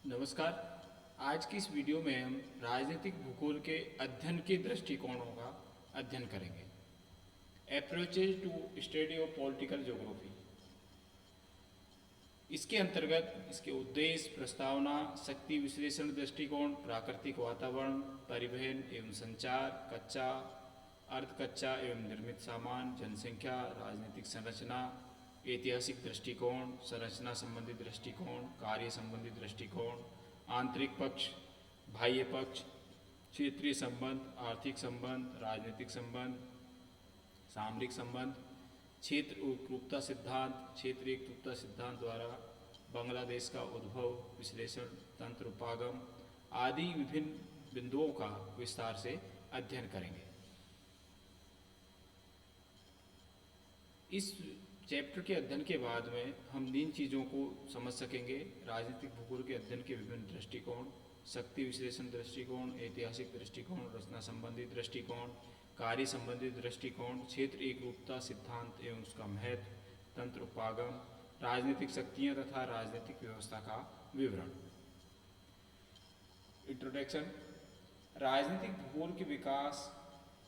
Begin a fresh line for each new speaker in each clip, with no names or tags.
नमस्कार। आज की इस वीडियो में हम राजनीतिक भूगोल के अध्ययन के दृष्टिकोणों का अध्ययन करेंगे। Approaches to study of political geography. इसके अंतर्गत इसके उद्देश्य, प्रस्तावना, शक्ति विश्लेषण दृष्टिकोण, प्राकृतिक वातावरण, परिवहन एवं संचार, कच्चा, अर्ध कच्चा एवं निर्मित सामान, जनसंख्या, राजनीतिक संरचना, ऐतिहासिक दृष्टिकोण, संरचना संबंधी दृष्टिकोण, कार्य संबंधी दृष्टिकोण, आंतरिक पक्ष, बाह्य पक्ष, क्षेत्रीय संबंध, आर्थिक संबंध, राजनीतिक संबंध, सामरिक संबंध, क्षेत्र एकरूपता सिद्धांत, क्षेत्रीय एकरूपता सिद्धांत द्वारा बांग्लादेश का उद्भव, विश्लेषण, तंत्र उपागम आदि विभिन्न बिंदुओं का विस्तार से अध्ययन करेंगे। इस चैप्टर के अध्ययन के बाद में हम इन चीज़ों को समझ सकेंगे। राजनीतिक भूगोल के अध्ययन के विभिन्न दृष्टिकोण, शक्ति विश्लेषण दृष्टिकोण, ऐतिहासिक दृष्टिकोण, रचना संबंधी दृष्टिकोण, कार्य संबंधी दृष्टिकोण, क्षेत्र एकरूपता सिद्धांत एवं उसका महत्व, तंत्र उपागम, राजनीतिक शक्तियाँ तथा राजनीतिक व्यवस्था का विवरण। इंट्रोडक्शन। राजनीतिक भूगोल के विकास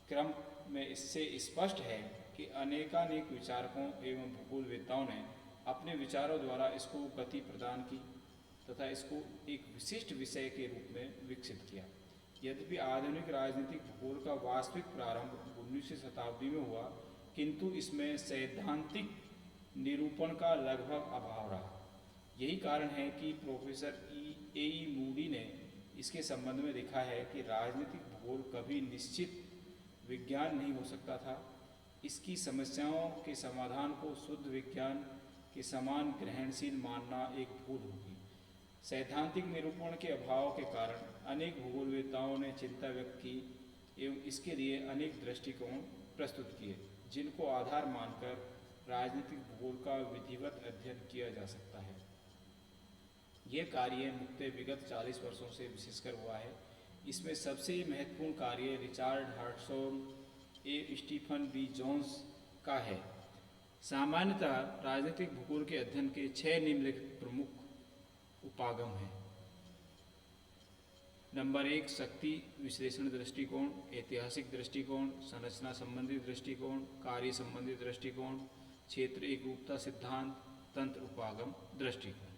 क्रम में इससे स्पष्ट है कि अनेकानेक विचारकों एवं भूगोलवेत्ताओं ने अपने विचारों द्वारा इसको गति प्रदान की तथा इसको एक विशिष्ट विषय के रूप में विकसित किया। यद्यपि आधुनिक राजनीतिक भूगोल का वास्तविक प्रारंभ 19वीं शताब्दी में हुआ, किंतु इसमें सैद्धांतिक निरूपण का लगभग अभाव रहा। यही कारण है कि प्रोफेसर ए मूडी ने इसके संबंध में लिखा है कि राजनीतिक भूगोल कभी निश्चित विज्ञान नहीं हो सकता था। इसकी समस्याओं के समाधान को शुद्ध विज्ञान के समान ग्रहणशील मानना एक भूल होगी। सैद्धांतिक निरूपण के अभाव के कारण अनेक भूगोलवेत्ताओं ने चिंता व्यक्त की एवं इसके लिए अनेक दृष्टिकोण प्रस्तुत किए, जिनको आधार मानकर राजनीतिक भूगोल का विधिवत अध्ययन किया जा सकता है। यह कार्य मुख्यतः विगत 40 वर्षों से विशेषकर हुआ है। इसमें सबसे महत्वपूर्ण कार्य रिचार्ड हर्ट्सॉन स्टीफन बी जोन्स का है। सामान्यतः राजनीतिक भूगोल के अध्ययन के 6 निम्नलिखित प्रमुख उपागम हैं। नंबर 1, शक्ति विश्लेषण दृष्टिकोण, ऐतिहासिक दृष्टिकोण, संरचना संबंधी दृष्टिकोण, कार्य संबंधी दृष्टिकोण, क्षेत्र एकरूपता सिद्धांत, तंत्र उपागम दृष्टिकोण।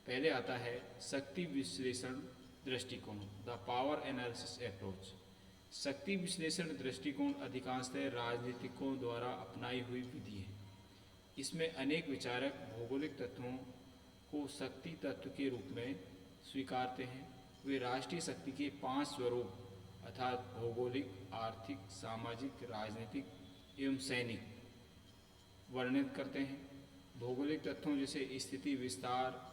पहले आता है शक्ति विश्लेषण दृष्टिकोण, द पावर एनालिसिस अप्रोच। शक्ति विश्लेषण दृष्टिकोण अधिकांशतः राजनीतिकों द्वारा अपनाई हुई विधि है। इसमें अनेक विचारक भौगोलिक तत्वों को शक्ति तत्व के रूप में स्वीकारते हैं। वे राष्ट्रीय शक्ति के 5 स्वरूप अर्थात भौगोलिक, आर्थिक, सामाजिक, राजनीतिक एवं सैनिक वर्णित करते हैं। भौगोलिक तत्वों जैसे स्थिति, विस्तार,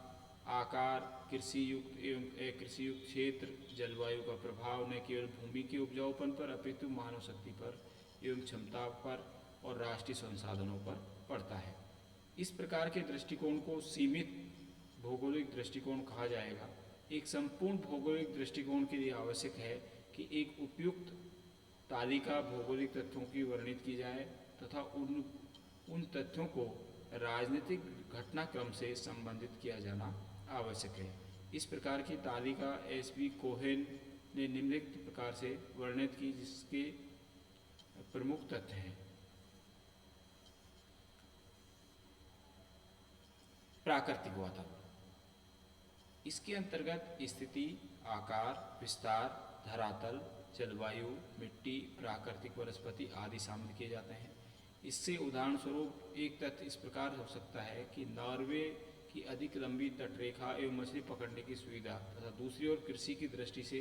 आकार, कृषि युक्त एवं अकृषि युक्त क्षेत्र, जलवायु का प्रभाव न केवल भूमि के उपजाऊपन पर अपितु मानव शक्ति पर एवं क्षमता पर और राष्ट्रीय संसाधनों पर पड़ता है। इस प्रकार के दृष्टिकोण को सीमित भौगोलिक दृष्टिकोण कहा जाएगा। एक संपूर्ण भौगोलिक दृष्टिकोण के लिए आवश्यक है कि एक उपयुक्त तालिका भौगोलिक तत्वों की वर्णित की जाए तथा उन तथ्यों को राजनीतिक घटनाक्रम से संबंधित किया जाना आवश्यक है। इस प्रकार की तालिका एस.बी. कोहेन ने निम्नलिखित प्रकार से वर्णित की, जिसके प्रमुख तथ्य हैं। प्राकृतिक वातावरण। इसके अंतर्गत स्थिति, आकार, विस्तार, धरातल, जलवायु, मिट्टी, प्राकृतिक वनस्पति आदि शामिल किए जाते हैं। इससे उदाहरण स्वरूप एक तथ्य इस प्रकार हो सकता है कि नॉर्वे की अधिक लंबी तटरेखा एवं मछली पकड़ने की सुविधा तथा दूसरी ओर कृषि की दृष्टि से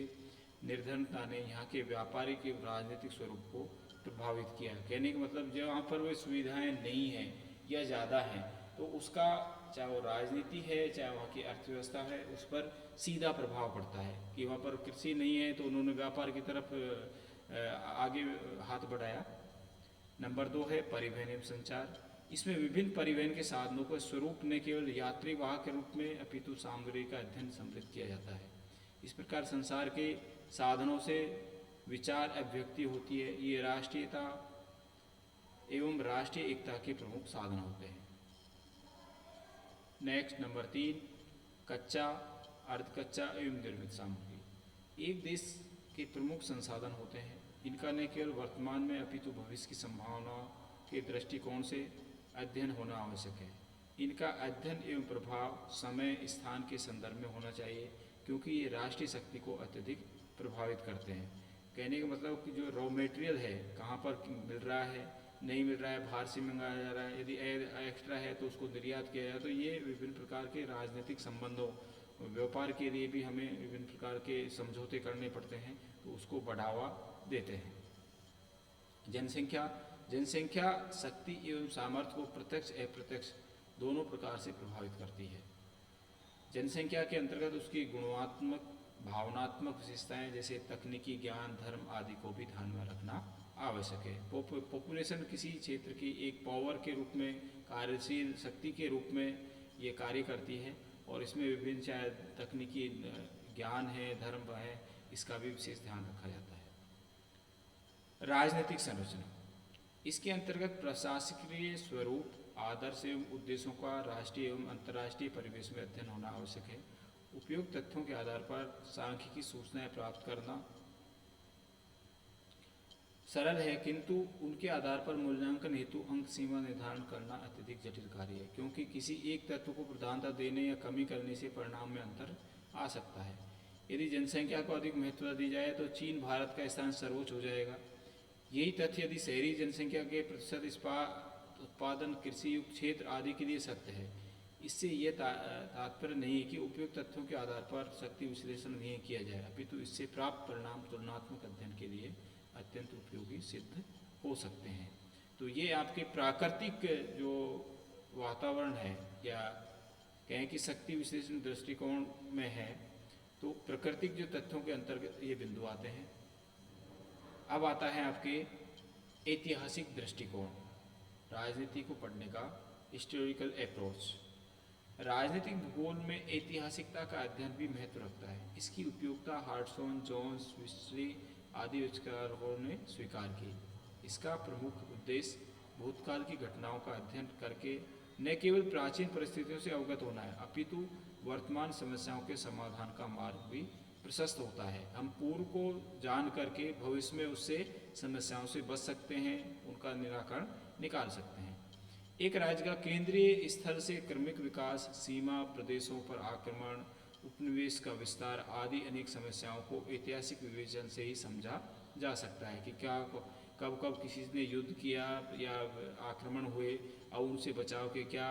निर्धनता ने यहाँ के व्यापारिक एवं राजनीतिक स्वरूप को प्रभावित किया। कहने का मतलब जहाँ पर वे सुविधाएं नहीं हैं या ज़्यादा हैं, तो उसका चाहे वो राजनीति है चाहे वहाँ की अर्थव्यवस्था है, उस पर सीधा प्रभाव पड़ता है। कि वहाँ पर कृषि नहीं है तो उन्होंने व्यापार की तरफ आगे हाथ बढ़ाया। नंबर 2 है परिवहन एवं संचार। इसमें विभिन्न परिवहन के साधनों का स्वरूप न केवल यात्री वाहक के रूप में अपितु सामग्री का अध्ययन सम्मिलित किया जाता है। इस प्रकार संसार के साधनों से विचार अभिव्यक्ति होती है। ये राष्ट्रीयता एवं राष्ट्रीय एकता के प्रमुख साधन होते हैं। नेक्स्ट नंबर 3, कच्चा, अर्धकच्चा एवं निर्मित सामग्री एक देश के प्रमुख संसाधन होते हैं। इनका न केवल वर्तमान में अपितु भविष्य की संभावना के दृष्टिकोण से अध्ययन होना आवश्यक है। इनका अध्ययन एवं प्रभाव समय स्थान के संदर्भ में होना चाहिए, क्योंकि ये राष्ट्रीय शक्ति को अत्यधिक प्रभावित करते हैं। कहने का मतलब कि जो रॉ मटेरियल है कहाँ पर मिल रहा है, नहीं मिल रहा है, बाहर से मंगाया जा रहा है, यदि एक्स्ट्रा है तो उसको निर्यात किया जाए। तो ये विभिन्न प्रकार के राजनीतिक संबंधों, व्यापार के लिए भी हमें विभिन्न प्रकार के समझौते करने पड़ते हैं, तो उसको बढ़ावा देते हैं। जनसंख्या शक्ति एवं सामर्थ्य को प्रत्यक्ष अप्रत्यक्ष दोनों प्रकार से प्रभावित करती है। जनसंख्या के अंतर्गत उसकी गुणात्मक भावनात्मक विशेषताएं जैसे तकनीकी ज्ञान, धर्म आदि को भी ध्यान में रखना आवश्यक है। पॉपुलेशन किसी क्षेत्र की एक पावर के रूप में, कार्यशील शक्ति के रूप में ये कार्य करती है, और इसमें विभिन्न चाहे तकनीकी ज्ञान है, धर्म है, इसका भी विशेष ध्यान रखा जाता है। राजनीतिक संरचना, इसके अंतर्गत प्रशासकीय स्वरूप, आदर्श एवं उद्देश्यों का राष्ट्रीय एवं अंतर्राष्ट्रीय परिवेश में अध्ययन होना आवश्यक है। उपयुक्त तथ्यों के आधार पर सांख्यिकी सूचनाएं प्राप्त करना सरल है, किंतु उनके आधार पर मूल्यांकन हेतु अंक सीमा निर्धारण करना अत्यधिक जटिल कार्य है, क्योंकि किसी एक तत्व को प्रधानता देने या कमी करने से परिणाम में अंतर आ सकता है। यदि जनसंख्या को अधिक महत्वता दी जाए तो चीन भारत का स्थान सर्वोच्च हो जाएगा। यही तथ्य यदि शहरी जनसंख्या के प्रतिशत, इस्पात उत्पादन, कृषि युक्त क्षेत्र आदि के लिए सत्य है। इससे यह तात्पर्य नहीं है कि उपयुक्त तथ्यों के आधार पर शक्ति विश्लेषण नहीं किया जाए, अपितु इससे प्राप्त परिणाम तुलनात्मक अध्ययन के लिए अत्यंत उपयोगी सिद्ध हो सकते हैं। तो ये आपके प्राकृतिक जो वातावरण है, या कहें कि शक्ति विश्लेषण दृष्टिकोण में है, तो प्राकृतिक जो तथ्यों के अंतर्गत ये बिंदु आते हैं। अब आता है आपके ऐतिहासिक दृष्टिकोण, राजनीति को पढ़ने का हिस्टोरिकल अप्रोच। राजनीतिक भूगोल में ऐतिहासिकता का अध्ययन भी महत्व रखता है। इसकी उपयोगिता हार्टसॉन, जोन्स, विस्ट्री आदि आविष्कारकों ने स्वीकार की। इसका प्रमुख उद्देश्य भूतकाल की घटनाओं का अध्ययन करके न केवल प्राचीन परिस्थितियों से अवगत होना है, अपितु वर्तमान समस्याओं के समाधान का मार्ग भी प्रशस्त होता है। हम पूर्व को जान करके भविष्य में उससे समस्याओं से बच सकते हैं, उनका निराकरण निकाल सकते हैं। एक राज्य का केंद्रीय स्थल से क्रमिक विकास, सीमा प्रदेशों पर आक्रमण, उपनिवेश का विस्तार आदि अनेक समस्याओं को ऐतिहासिक विवेचन से ही समझा जा सकता है कि क्या कब कब किसी ने युद्ध किया या आक्रमण हुए, और उनसे बचाव के क्या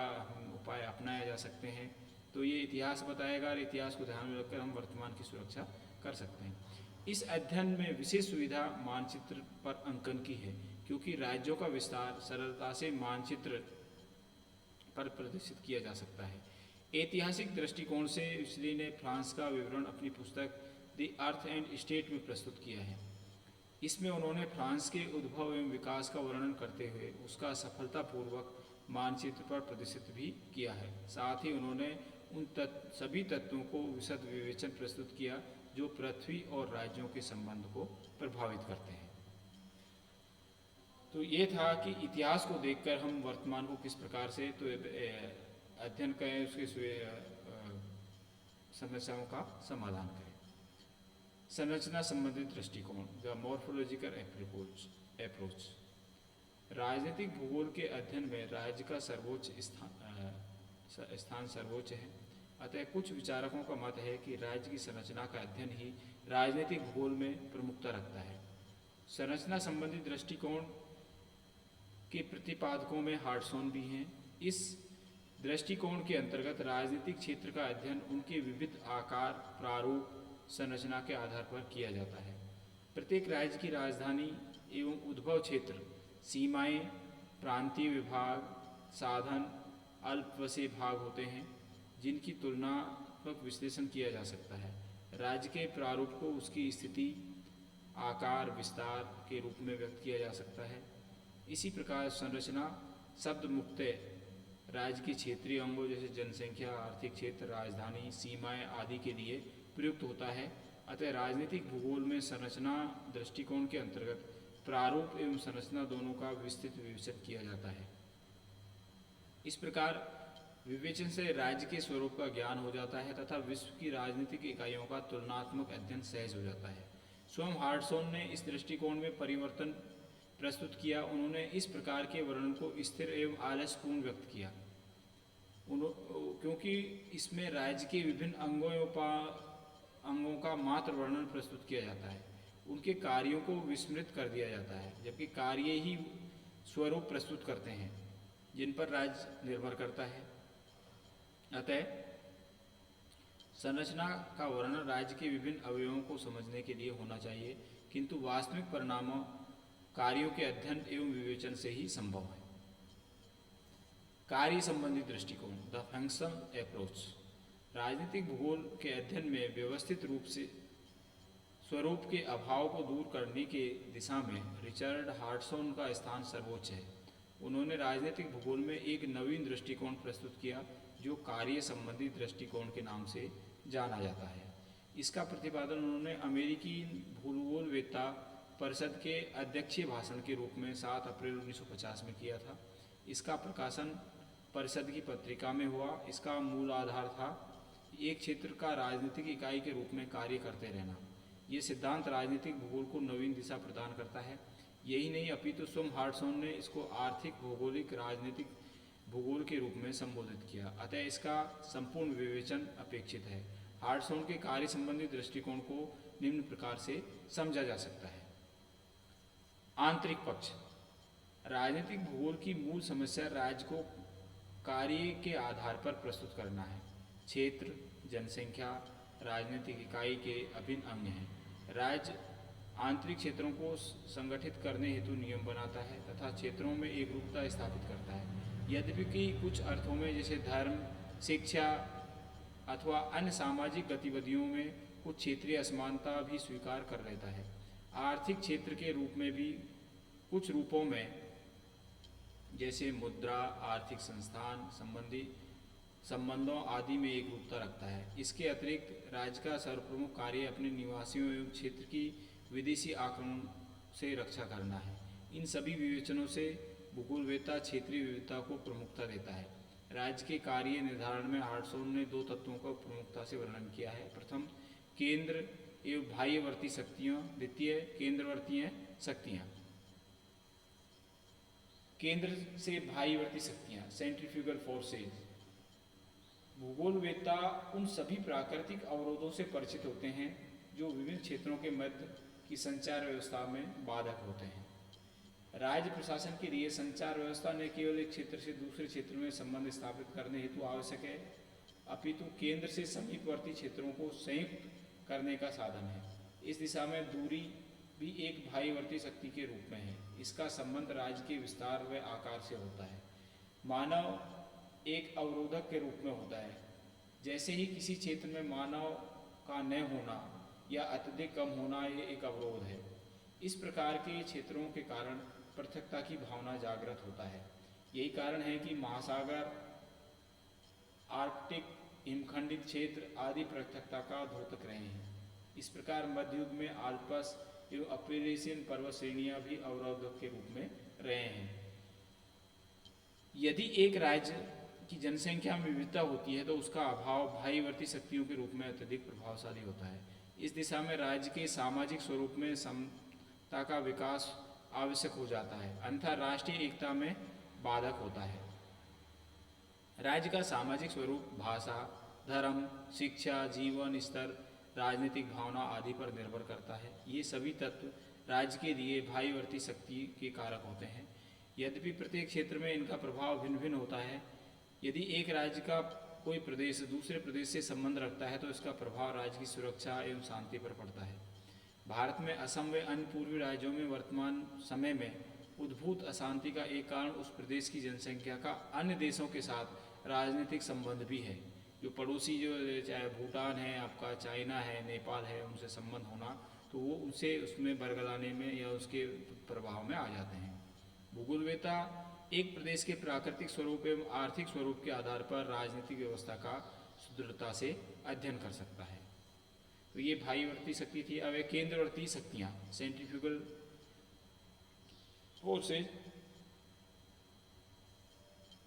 उपाय अपनाए जा सकते हैं। तो ये इतिहास बताएगा, और इतिहास को ध्यान में रखकर हम वर्तमान की सुरक्षा कर सकते हैं। इस अध्ययन में विशेष सुविधा मानचित्र पर अंकन की है, क्योंकि राज्यों का विस्तार सरलता से मानचित्र पर प्रदर्शित किया जा सकता है। ऐतिहासिक दृष्टिकोण से इसलिए ने फ्रांस का विवरण अपनी पुस्तक द अर्थ एंड स्टेट में प्रस्तुत किया है। इसमें उन्होंने फ्रांस के उद्भव एवं विकास का वर्णन करते हुए उसका सफलतापूर्वक मानचित्र पर प्रदर्शित भी किया है। साथ ही उन्होंने उन सभी तत्वों को विशद विवेचन प्रस्तुत किया जो पृथ्वी और राज्यों के संबंध को प्रभावित करते हैं। तो ये था कि इतिहास को देखकर हम वर्तमान को किस प्रकार से तो अध्ययन करें, उसके समस्याओं का समाधान करें। संरचना संबंधित दृष्टिकोण, द मॉर्फोलॉजिकल अप्रोच। राजनीतिक भूगोल के अध्ययन में राज्य का सर्वोच्च स्थान सर्वोच्च है। अतः कुछ विचारकों का मत है कि राज्य की संरचना का अध्ययन ही राजनीतिक भूगोल में प्रमुखता रखता है। संरचना संबंधी दृष्टिकोण के प्रतिपादकों में हार्टसॉन भी हैं। इस दृष्टिकोण के अंतर्गत राजनीतिक क्षेत्र का अध्ययन उनके विविध आकार, प्रारूप, संरचना के आधार पर किया जाता है। प्रत्येक राज्य की राजधानी एवं उद्भव क्षेत्र, सीमाएं, प्रांतीय विभाग, साधन, अल्पवसीय भाग होते हैं जिनकी तुलनात्मक विश्लेषण किया जा सकता है। राज्य के प्रारूप को उसकी स्थिति, आकार, विस्तार के रूप में व्यक्त किया जा सकता है। इसी प्रकार संरचना शब्द मुख्यतः राज्य के क्षेत्रीय अंगों जैसे जनसंख्या, आर्थिक क्षेत्र, राजधानी, सीमाएं आदि के लिए प्रयुक्त होता है। अतः राजनीतिक भूगोल में संरचना दृष्टिकोण के अंतर्गत प्रारूप एवं संरचना दोनों का विस्तृत विवेचन किया जाता है। इस प्रकार विवेचन से राज्य के स्वरूप का ज्ञान हो जाता है तथा विश्व की राजनीतिक इकाइयों का तुलनात्मक अध्ययन सहज हो जाता है। स्वयं हार्टसॉन ने इस दृष्टिकोण में परिवर्तन प्रस्तुत किया। उन्होंने इस प्रकार के वर्णन को स्थिर एवं आलस्यपूर्ण व्यक्त किया, क्योंकि इसमें राज्य के विभिन्न अंगों का मात्र वर्णन प्रस्तुत किया जाता है, उनके कार्यों को विस्मृत कर दिया जाता है, जबकि कार्य ही स्वरूप प्रस्तुत करते हैं जिन पर राज्य निर्भर करता है। अतः संरचना का वर्णन राज्य के विभिन्न अवयवों को समझने के लिए होना चाहिए, किंतु वास्तविक परिणामों कार्यों के अध्ययन एवं विवेचन से ही संभव है। कार्य संबंधी दृष्टिकोण, द फंक्शन अप्रोच। राजनीतिक भूगोल के अध्ययन में व्यवस्थित रूप से स्वरूप के अभाव को दूर करने के दिशा में रिचर्ड हार्टसॉन का स्थान सर्वोच्च है। उन्होंने राजनीतिक भूगोल में एक नवीन दृष्टिकोण प्रस्तुत किया जो कार्य संबंधी दृष्टिकोण के नाम से जाना जाता है। इसका प्रतिपादन उन्होंने अमेरिकी भूगोलवेत्ता परिषद के अध्यक्षीय भाषण के रूप में 7 अप्रैल 1950 में किया था। इसका प्रकाशन परिषद की पत्रिका में हुआ। इसका मूल आधार था एक क्षेत्र का राजनीतिक इकाई के रूप में कार्य करते रहना। ये सिद्धांत राजनीतिक भूगोल को नवीन दिशा प्रदान करता है। यही नहीं, अपितु स्वयं हार्टसॉन ने इसको आर्थिक भौगोलिक राजनीतिक भूगोल के रूप में संबोधित किया। अतः इसका संपूर्ण विवेचन अपेक्षित है। हार्टसॉन के कार्य संबंधी दृष्टिकोण को निम्न प्रकार से समझा जा सकता है। आंतरिक पक्ष। राजनीतिक भूगोल की मूल समस्या राज्य को कार्य के आधार पर प्रस्तुत करना है। क्षेत्र, जनसंख्या राजनीतिक इकाई के अभिन्न अंग हैं। राज्य आंतरिक क्षेत्रों को संगठित करने हेतु नियम बनाता है तथा क्षेत्रों में एकरूपता स्थापित करता है। यद्यपि कुछ अर्थों में जैसे धर्म, शिक्षा अथवा अन्य सामाजिक गतिविधियों में कुछ क्षेत्रीय असमानता भी स्वीकार कर रहता है। आर्थिक क्षेत्र के रूप में भी कुछ रूपों में जैसे मुद्रा, आर्थिक संस्थान संबंधी संबंधों आदि में एक रूपता रखता है। इसके अतिरिक्त राज्य का सर्वप्रमुख कार्य अपने निवासियों एवं क्षेत्र की विदेशी आक्रमण से रक्षा करना है। इन सभी विवेचनों से भूगोलवेत्ता क्षेत्रीय विविधता को प्रमुखता देता है। राज्य के कार्य निर्धारण में हार्टसॉन ने 2 तत्वों का प्रमुखता से वर्णन किया है। प्रथम, केंद्र एवं बाह्यवर्ती शक्तियाँ। द्वितीय, केंद्रवर्तीय शक्तियाँ। केंद्र से बाह्यवर्ती शक्तियाँ, सेंट्रीफ्यूगल फोर्सेज। भूगोलवेत्ता उन सभी प्राकृतिक अवरोधों से परिचित होते हैं जो विभिन्न क्षेत्रों के मध्य की संचार व्यवस्था में बाधक होते हैं। राज्य प्रशासन के लिए संचार व्यवस्था न केवल एक क्षेत्र से दूसरे क्षेत्र में संबंध स्थापित करने हेतु आवश्यक है, अपितु केंद्र से समीपवर्ती क्षेत्रों को संयुक्त करने का साधन है। इस दिशा में दूरी भी एक बाह्यवर्ती शक्ति के रूप में है। इसका संबंध राज्य के विस्तार व आकार से होता है। मानव एक अवरोधक के रूप में होता है। जैसे ही किसी क्षेत्र में मानव का न होना या अत्यधिक कम होना ये एक अवरोध है। इस प्रकार के क्षेत्रों के कारण पृथकता की भावना जागृत होता है। यही कारण है कि महासागर, आर्कटिक, हिमखंडित क्षेत्र आदि पृथकता का द्योतक रहे हैं। इस प्रकार मध्य युग में आल्पस एवं अपरेशियन पर्वत श्रेणियां भी अवरोधक के रूप में रहे हैं। यदि एक राज्य की जनसंख्या में विविधता होती है तो उसका अभाव बाह्यवर्ती शक्तियों के रूप में अत्यधिक प्रभावशाली होता है। इस दिशा में राज्य के सामाजिक स्वरूप में समता का विकास आवश्यक हो जाता है, अन्यथा राष्ट्रीय एकता में बाधक होता है। राज्य का सामाजिक स्वरूप भाषा, धर्म, शिक्षा, जीवन स्तर, राजनीतिक भावना आदि पर निर्भर करता है। ये सभी तत्व राज्य के लिए बाह्यवर्ती शक्ति के कारक होते हैं। यद्यपि प्रत्येक क्षेत्र में इनका प्रभाव भिन्न भिन्न होता है। यदि एक राज्य का कोई प्रदेश दूसरे प्रदेश से संबंध रखता है तो इसका प्रभाव राज्य की सुरक्षा एवं शांति पर पड़ता है। भारत में असम व अन्य पूर्वी राज्यों में वर्तमान समय में उद्भूत अशांति का एक कारण उस प्रदेश की जनसंख्या का अन्य देशों के साथ राजनीतिक संबंध भी है। जो पड़ोसी जो चाहे भूटान है, आपका चाइना है, नेपाल है, उनसे संबंध होना तो वो उनसे उसमें बरगलाने में या उसके प्रभाव में आ जाते हैं। भूगोलवेत्ता एक प्रदेश के प्राकृतिक स्वरूप एवं आर्थिक स्वरूप के आधार पर राजनीतिक व्यवस्था का सुदृढ़ता से अध्ययन कर सकता है। तो ये बाह्यवर्ती शक्ति थी। अब केंद्रवर्ती शक्तियाँ, सेंट्रीफ्यूगल फोर्सेज।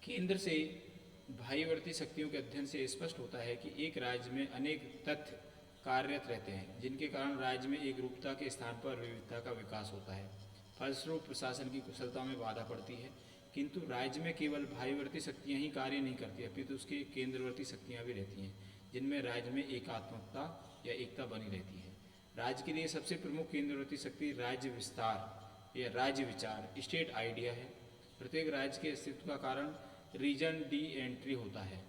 केंद्र से भाईवर्ती शक्तियों के अध्ययन से स्पष्ट होता है कि एक राज्य में अनेक तथ्य कार्यरत रहते हैं, जिनके कारण राज्य में एक रूपता के स्थान पर विविधता का विकास होता है। फलस्वरूप प्रशासन की कुशलता में बाधा पड़ती है। किंतु राज्य में केवल भाईवर्ती शक्तियाँ ही कार्य नहीं करती, अपितु उसके केंद्रवर्ती शक्तियाँ भी रहती हैं, जिनमें राज्य में एकात्मकता या एकता बनी रहती है। राज्य के लिए सबसे प्रमुख केंद्रवर्ती शक्ति राज्य विस्तार या राज्य विचार, स्टेट आइडिया है। प्रत्येक राज्य के अस्तित्व का कारण रीजन डी एंट्री होता है।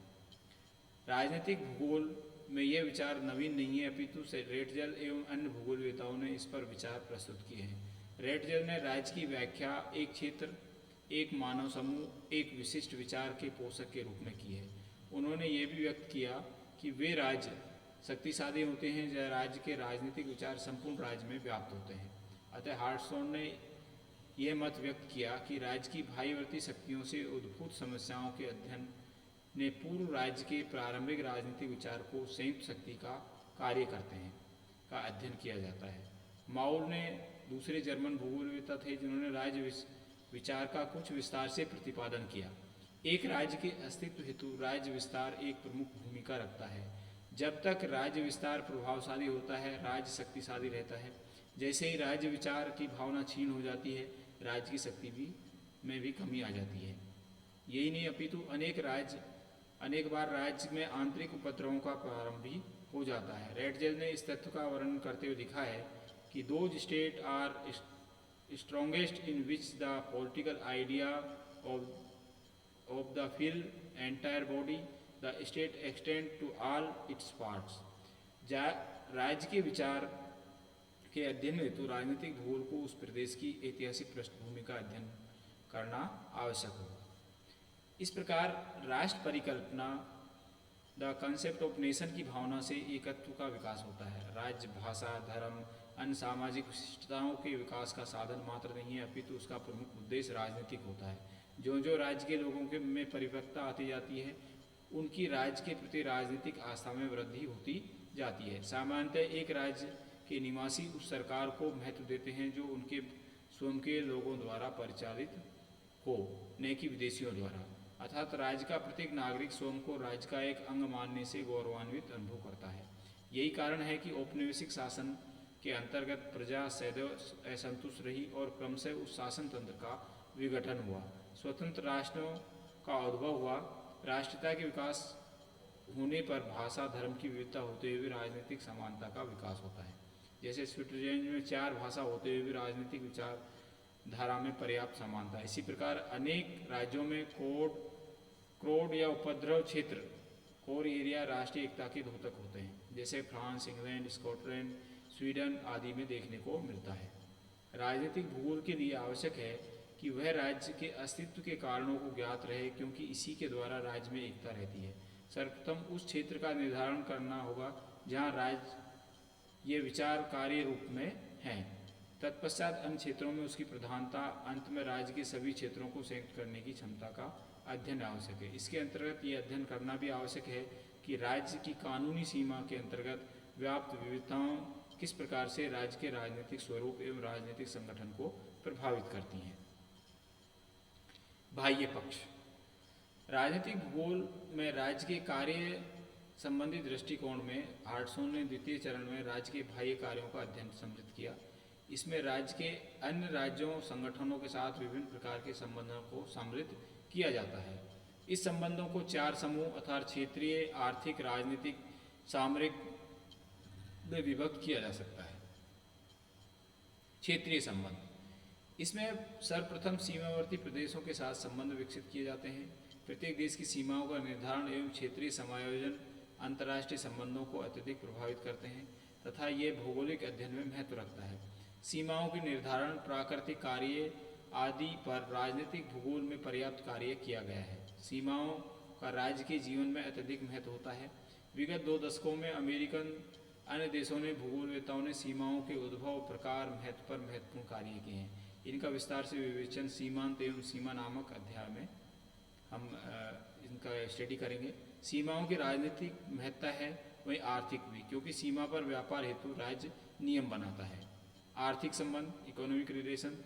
राजनीतिक भूगोल में यह विचार नवीन नहीं है, अपितु रेटजल एवं अन्य भूगोलवेताओं ने इस पर विचार प्रस्तुत किए हैं। रेटजल ने राज्य की व्याख्या एक क्षेत्र, एक मानव समूह, एक विशिष्ट विचार के पोषक के रूप में की है। उन्होंने ये भी व्यक्त किया कि वे राज्य शक्तिशाली होते हैं जब राज्य के राजनीतिक विचार संपूर्ण राज्य में व्याप्त होते हैं। अतः हार्टसॉन ने यह मत व्यक्त किया कि राज्य की भाईवर्ती शक्तियों से उद्भूत समस्याओं के अध्ययन ने पूर्व राज्य के प्रारंभिक राजनीतिक विचार को संयुक्त शक्ति का कार्य करते हैं का अध्ययन किया जाता है। माउल ने दूसरे जर्मन भूगोलवेत्ता थे जिन्होंने राज्य विचार का कुछ विस्तार से प्रतिपादन किया। एक राज्य के अस्तित्व हेतु राज्य विस्तार एक प्रमुख भूमिका रखता है। जब तक राज्य विस्तार प्रभावशाली होता है, राज्य शक्तिशाली रहता है। जैसे ही राज्य विचार की भावना क्षीण हो जाती है, राज्य की शक्ति में भी कमी आ जाती है। यही नहीं, अपितु अनेक बार राज्य में आंतरिक उपद्रवों का प्रारंभ भी हो जाता है। रेटजेल ने इस तथ्य का वर्णन करते हुए लिखा है कि those state are strongest in which the political idea of the feel entire body the state extend to all its parts. राज्य के विचार के अध्ययन हेतु राजनीतिक भूगोल को उस प्रदेश की ऐतिहासिक पृष्ठभूमि का अध्ययन करना आवश्यक होगा। इस प्रकार राष्ट्र परिकल्पना द कंसेप्ट ऑफ नेशन की भावना से एकत्व का विकास होता है। राज्य भाषा, धर्म, अन्य सामाजिक विशिष्टताओं के विकास का साधन मात्र नहीं है, अपितु उसका प्रमुख उद्देश्य राजनीतिक होता है। जो जो राज्य के लोगों के में परिपक्वता आती जाती है, उनकी राज्य के प्रति राजनीतिक आस्था में वृद्धि होती जाती है। सामान्यतः एक राज्य के निवासी उस सरकार को महत्व देते हैं जो उनके स्वयं के लोगों द्वारा परिचालित हो, न कि विदेशियों द्वारा। अर्थात राज्य का प्रत्येक नागरिक स्वयं को राज्य का एक अंग मानने से गौरवान्वित अनुभव करता है। यही कारण है कि औपनिवेशिक शासन के अंतर्गत प्रजा सदैव असंतुष्ट रही और क्रमशः उस शासन तंत्र का विघटन हुआ। स्वतंत्र राष्ट्रों का उद्भव हुआ। राष्ट्रीयता के विकास होने पर भाषा, धर्म की विविधता होते हुए राजनीतिक समानता का विकास होता है। जैसे स्विट्जरलैंड में 4 भाषा होते हुए भी राजनीतिक विचारधारा में पर्याप्त समानता है। इसी प्रकार अनेक राज्यों में क्रोड या उपद्रव क्षेत्र, कोर एरिया राष्ट्रीय एकता के द्योतक होते हैं, जैसे फ्रांस, इंग्लैंड, स्कॉटलैंड, स्वीडन आदि में देखने को मिलता है। राजनीतिक भूगोल के लिए आवश्यक है कि वह राज्य के अस्तित्व के कारणों को ज्ञात रहे, क्योंकि इसी के द्वारा राज्य में एकता रहती है। सर्वप्रथम उस क्षेत्र का निर्धारण करना होगा जहाँ राज्य ये विचार कार्य रूप में हैं। तत्पश्चात अन्य क्षेत्रों में उसकी प्रधानता, अंत में राज्य के सभी क्षेत्रों को संयुक्त करने की क्षमता का अध्ययन आवश्यक है। इसके अंतर्गत ये अध्ययन करना भी आवश्यक है कि राज्य की कानूनी सीमा के अंतर्गत व्याप्त विविधताओं किस प्रकार से राज्य के राजनीतिक स्वरूप एवं राजनीतिक संगठन को प्रभावित करती हैं। बाह्य पक्ष। राजनीतिक भूगोल में राज्य के कार्य संबंधी दृष्टिकोण में हार्टसॉन ने द्वितीय चरण में राज्य के बाह्य कार्यों का अध्ययन सम्मिलित किया। इसमें राज्य के अन्य राज्यों, संगठनों के साथ विभिन्न प्रकार के संबंधों को सम्मिलित किया जाता है। इस संबंधों को 4 समूह अर्थात क्षेत्रीय, आर्थिक, राजनीतिक, सामरिक में विभक्त किया जा सकता है। क्षेत्रीय संबंध, इसमें सर्वप्रथम सीमावर्ती प्रदेशों के साथ संबंध विकसित किए जाते हैं। प्रत्येक देश की सीमाओं का निर्धारण एवं क्षेत्रीय समायोजन अंतर्राष्ट्रीय संबंधों को अत्यधिक प्रभावित करते हैं तथा ये भौगोलिक अध्ययन में महत्व रखता है। सीमाओं के निर्धारण, प्राकृतिक कार्य आदि पर राजनीतिक भूगोल में पर्याप्त कार्य किया गया है। सीमाओं का राज्य के जीवन में अत्यधिक महत्व होता है। विगत 2 दशकों में अमेरिकन अन्य देशों ने भूगोलवेताओं ने सीमाओं के उद्भव, प्रकार, महत्व पर महत्वपूर्ण कार्य किए हैं। इनका विस्तार से विवेचन सीमांत एवं सीमा नामक अध्याय में हम इनका स्टडी करेंगे। सीमाओं की राजनीतिक महत्ता है, वहीं आर्थिक भी, क्योंकि सीमा पर व्यापार हेतु राज्य नियम बनाता है। आर्थिक संबंध, इकोनॉमिक रिलेशन,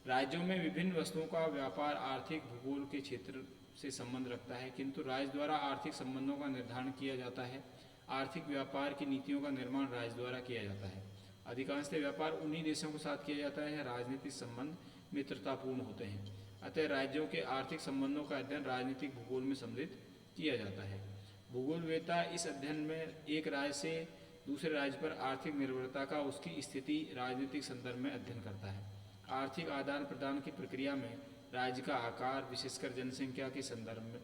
राज्यों में विभिन्न वस्तुओं का व्यापार आर्थिक भूगोल के क्षेत्र से संबंध रखता है, किंतु राज्य द्वारा आर्थिक संबंधों का निर्धारण किया जाता है। आर्थिक व्यापार की नीतियों का निर्माण राज्य द्वारा किया जाता है। अधिकांशतः व्यापार उन्हीं देशों के साथ किया जाता है। राजनीतिक संबंध मित्रतापूर्ण होते हैं, अतः राज्यों के आर्थिक संबंधों का अध्ययन राजनीतिक भूगोल में सम्मिलित किया जाता है। भूगोलवेत्ता इस अध्ययन में एक राज्य से दूसरे राज्य पर आर्थिक निर्भरता का उसकी स्थिति राजनीतिक संदर्भ में अध्ययन करता है। आर्थिक आदान प्रदान की प्रक्रिया में राज्य का आकार, विशेषकर जनसंख्या के संदर्भ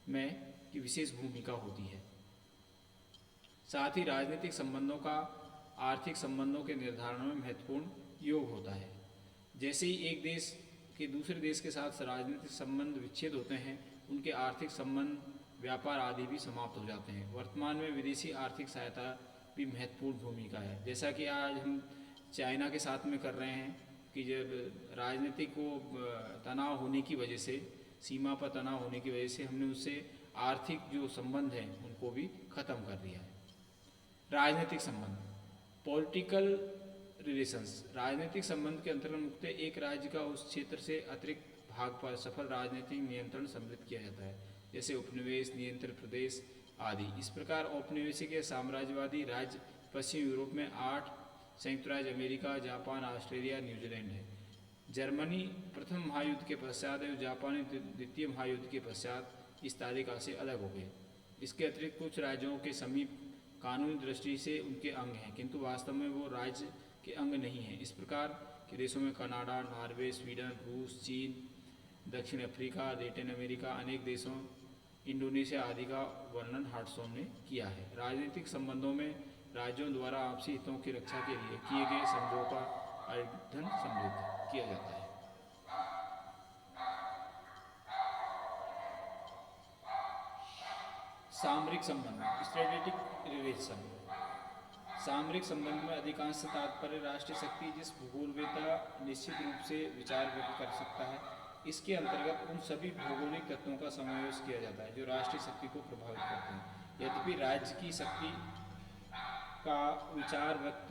में की विशेष भूमिका होती है। साथ ही राजनीतिक संबंधों का आर्थिक संबंधों के निर्धारण में महत्वपूर्ण योग होता है। जैसे ही एक देश के दूसरे देश के साथ राजनीतिक संबंध विच्छेद होते हैं, उनके आर्थिक संबंध, व्यापार आदि भी समाप्त हो जाते हैं। वर्तमान में विदेशी आर्थिक सहायता भी महत्वपूर्ण भूमिका है, जैसा कि आज हम चाइना के साथ में कर रहे हैं कि जब राजनीतिक को तनाव होने की वजह से, सीमा पर तनाव होने की वजह से हमने उससे आर्थिक जो संबंध हैं उनको भी ख़त्म कर दिया है। राजनीतिक संबंध, पॉलिटिकल रिलेशंस, राजनीतिक संबंध के अंतर्गत मुख्यतः एक राज्य का उस क्षेत्र से अतिरिक्त भाग पर सफल राजनीतिक नियंत्रण सम्मिलित किया जाता है, जैसे उपनिवेश, नियंत्रण प्रदेश आदि। इस प्रकार औपनिवेशिक या साम्राज्यवादी राज्य पश्चिम यूरोप में 8, संयुक्त राज्य अमेरिका, जापान, ऑस्ट्रेलिया, न्यूजीलैंड है। जर्मनी प्रथम महायुद्ध के पश्चात एवं जापानी द्वितीय महायुद्ध के पश्चात इस तालिका से अलग हो गए। इसके अतिरिक्त कुछ राज्यों के समीप कानूनी दृष्टि से उनके अंग हैं, किंतु वास्तव में वो राज्य के अंग नहीं हैं। इस प्रकार के देशों में कनाडा, नॉर्वे, स्वीडन, रूस, चीन, दक्षिण अफ्रीका, लैटिन अमेरिका, अनेक देशों, इंडोनेशिया आदि का वर्णन हार्टसॉन ने किया है। राजनीतिक संबंधों में राज्यों द्वारा आपसी हितों की रक्षा के लिए किए गए समझौतों का अध्ययन सम्मिलित किया जाता है। सामरिक संबंध, स्ट्रेटेजिक रिलेशन। सामरिक संबंध में अधिकांश तात्पर्य राष्ट्रीय शक्ति, जिस भूगोलवेत्ता निश्चित रूप से विचार व्यक्त कर सकता है, इसके अंतर्गत उन सभी भौगोलिक तत्वों का समावेश किया जाता है जो राष्ट्रीय शक्ति को प्रभावित करते हैं। यद्यपि राज्य की शक्ति का विचार व्यक्त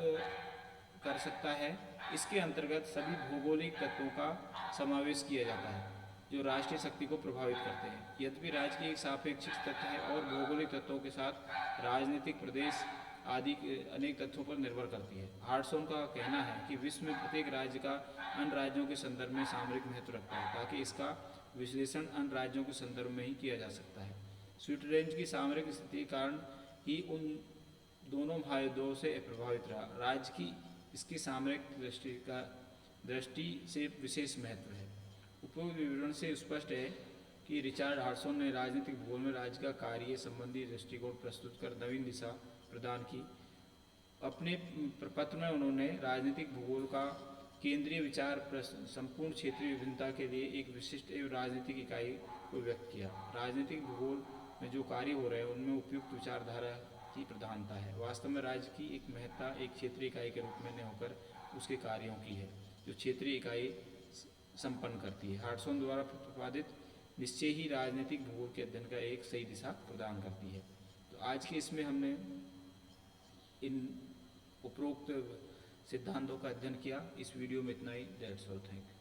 कर सकता है, इसके अंतर्गत सभी भौगोलिक तत्वों का समावेश किया जाता है जो राष्ट्रीय शक्ति को प्रभावित करते हैं। यद्यपि राज्य की एक सापेक्षिक तथ्य है और भौगोलिक तत्वों के साथ राजनीतिक प्रदेश आदि अनेक तथ्यों पर निर्भर करती है। हार्टसॉन का कहना है कि विश्व में प्रत्येक राज्य का अन्य राज्यों के संदर्भ में सामरिक महत्व रखता है, ताकि इसका विश्लेषण अन्य राज्यों के संदर्भ में ही किया जा सकता है। स्विट्जरलैंड की सामरिक स्थिति के कारण ही उन दोनों महायुद्धों से प्रभावित रहा। राज्य की इसकी सामरिक दृष्टि से विशेष महत्व है। उपरोक्त विवरण से स्पष्ट है कि रिचर्ड हार्टसॉन ने राजनीतिक भूगोल में राज्य का कार्य संबंधी दृष्टिकोण प्रस्तुत कर नवीन दिशा प्रदान की। अपने प्रपत्र में उन्होंने राजनीतिक भूगोल का केंद्रीय विचार संपूर्ण क्षेत्रीय विभिन्नता के लिए एक विशिष्ट एवं राजनीतिक इकाई को व्यक्त किया। राजनीतिक भूगोल में जो कार्य हो रहे हैं उनमें उपयुक्त विचारधारा की प्रधानता है। वास्तव में राज्य की एक महत्ता एक क्षेत्रीय इकाई के रूप में न होकर उसके कार्यों की है, जो क्षेत्रीय इकाई संपन्न करती है। हार्टसॉन द्वारा प्रतिपादित निश्चय ही राजनीतिक भूगोल के अध्ययन का एक सही दिशा प्रदान करती है। तो आज के इसमें हमने इन उपरोक्त सिद्धांतों का अध्ययन किया। इस वीडियो में इतना ही। That's all, thank you.